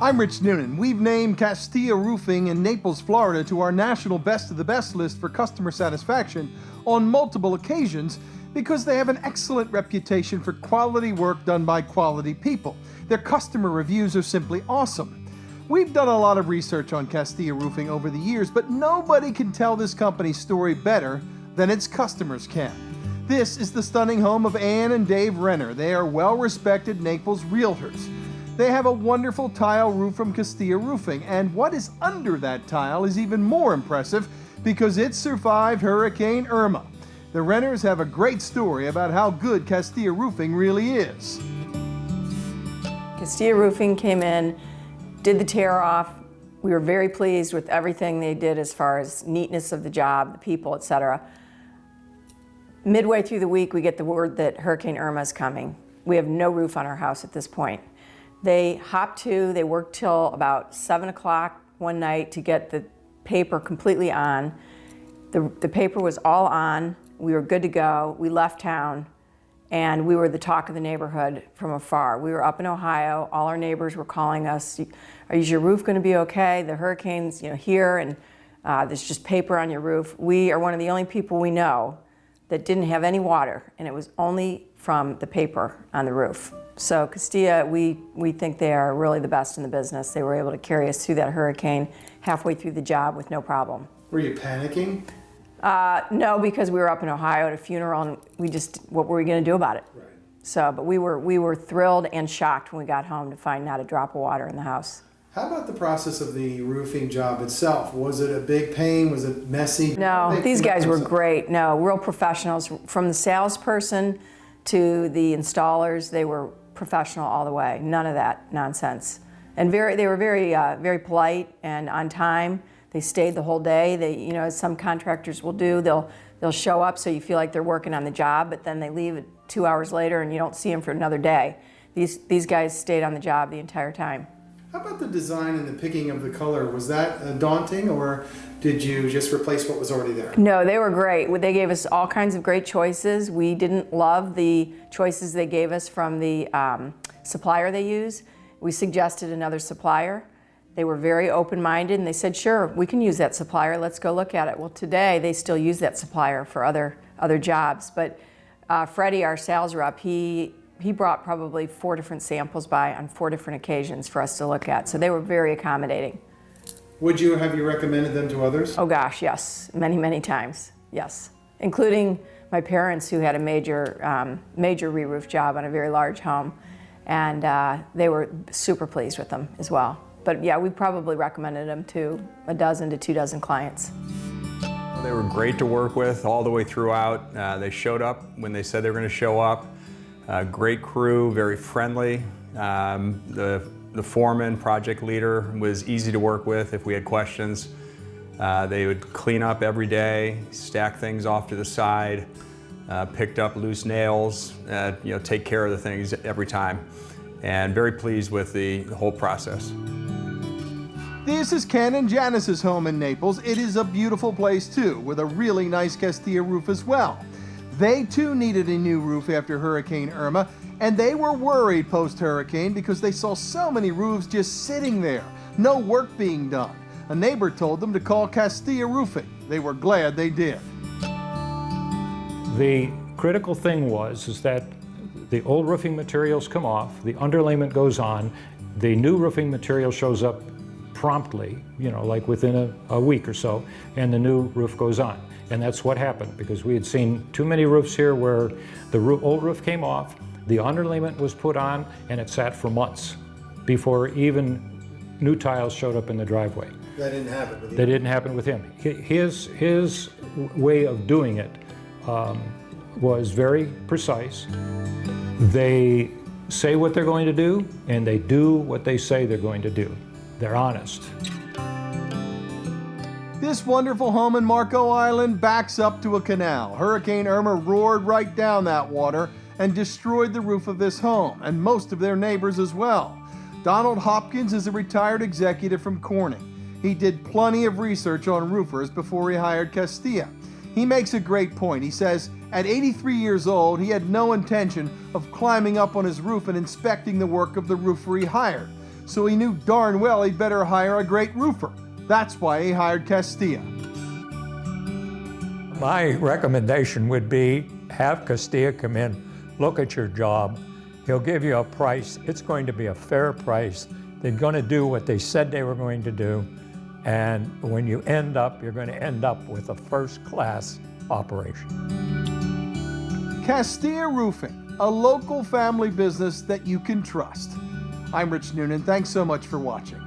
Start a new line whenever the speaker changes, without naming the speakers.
I'm Rich Noonan. We've named Castilla Roofing in Naples, Florida to our national Best of the Best list for customer satisfaction on multiple occasions because they have an excellent reputation for quality work done by quality people. Their customer reviews are simply awesome. We've done a lot of research on Castilla Roofing over the years, but nobody can tell this company's story better than its customers can. This is the stunning home of Ann and Dave Renner. They are well-respected Naples realtors. They have a wonderful tile roof from Castilla Roofing, and what is under that tile is even more impressive because it survived Hurricane Irma. The Renners have a great story about how good Castilla Roofing really is.
Castilla Roofing came in, did the tear off. We were very pleased with everything they did as far as neatness of the job, the people, etc. Midway through the week, we get the word that Hurricane Irma is coming. We have no roof on our house at this point. They they worked till about 7 o'clock one night to get the paper completely on. The paper was all on. We were good to go. We left town, and we were the talk of the neighborhood from afar. We were up in Ohio. All our neighbors were calling us, is your roof going to be okay? The hurricane's here, and there's just paper on your roof. We are one of the only people we know that didn't have any water, and it was only from the paper on the roof. So Castilla, we think they are really the best in the business. They were able to carry us through that hurricane halfway through the job with no problem.
Were you panicking?
No, because we were up in Ohio at a funeral, and what were we going to do about it?
Right.
So, but we were thrilled and shocked when we got home to find not a drop of water in the house.
How about the process of the roofing job itself? Was it a big pain? Was it messy?
No, these guys were great. No, real professionals. From the salesperson to the installers, they were professional all the way. None of that nonsense. And they were very polite and on time. They stayed the whole day. They, as some contractors will do, they'll show up so you feel like they're working on the job, but then they leave 2 hours later and you don't see them for another day. These guys stayed on the job the entire time.
How about the design and the picking of the color? Was that daunting, or did you just replace what was already there?
No, they were great. They gave us all kinds of great choices. We didn't love the choices they gave us from the supplier they use. We suggested another supplier. They were very open-minded, and they said, sure, we can use that supplier. Let's go look at it. Well, today they still use that supplier for other jobs. But Freddie, our sales rep, he brought probably 4 different samples by on 4 different occasions for us to look at. So they were very accommodating.
Have you recommended them to others?
Oh gosh, yes, many, many times, yes. Including my parents, who had a major re-roof job on a very large home, and they were super pleased with them as well. But yeah, we probably recommended them to a dozen to 2 dozen clients.
They were great to work with all the way throughout. They showed up when they said they were going to show up. Great crew, very friendly. The foreman, project leader, was easy to work with if we had questions. They would clean up every day, stack things off to the side, picked up loose nails, take care of the things every time. And very pleased with the whole process.
This is Ken and Janice's home in Naples. It is a beautiful place too, with a really nice Castilla roof as well. They too needed a new roof after Hurricane Irma, and they were worried post-hurricane because they saw so many roofs just sitting there, no work being done. A neighbor told them to call Castilla Roofing. They were glad they did.
The critical thing is that the old roofing materials come off, the underlayment goes on, the new roofing material shows up promptly, like within a week or so, and the new roof goes on. And that's what happened, because we had seen too many roofs here where the old roof came off, the underlayment was put on, and it sat for months before even new tiles showed up in the driveway.
That didn't happen with you?
That didn't happen with him. His way of doing it was very precise. They say what they're going to do, and they do what they say they're going to do. They're honest.
This wonderful home in Marco Island backs up to a canal. Hurricane Irma roared right down that water and destroyed the roof of this home, and most of their neighbors as well. Donald Hopkins is a retired executive from Corning. He did plenty of research on roofers before he hired Castilla. He makes a great point. He says, at 83 years old, he had no intention of climbing up on his roof and inspecting the work of the roofer he hired. so he knew darn well he'd better hire a great roofer. That's why he hired Castilla.
My recommendation would be have Castilla come in, look at your job. He'll give you a price. It's going to be a fair price. They're going to do what they said they were going to do. And when you end up, you're going to end up with a first-class operation.
Castilla Roofing, a local family business that you can trust. I'm Rich Noonan. Thanks so much for watching.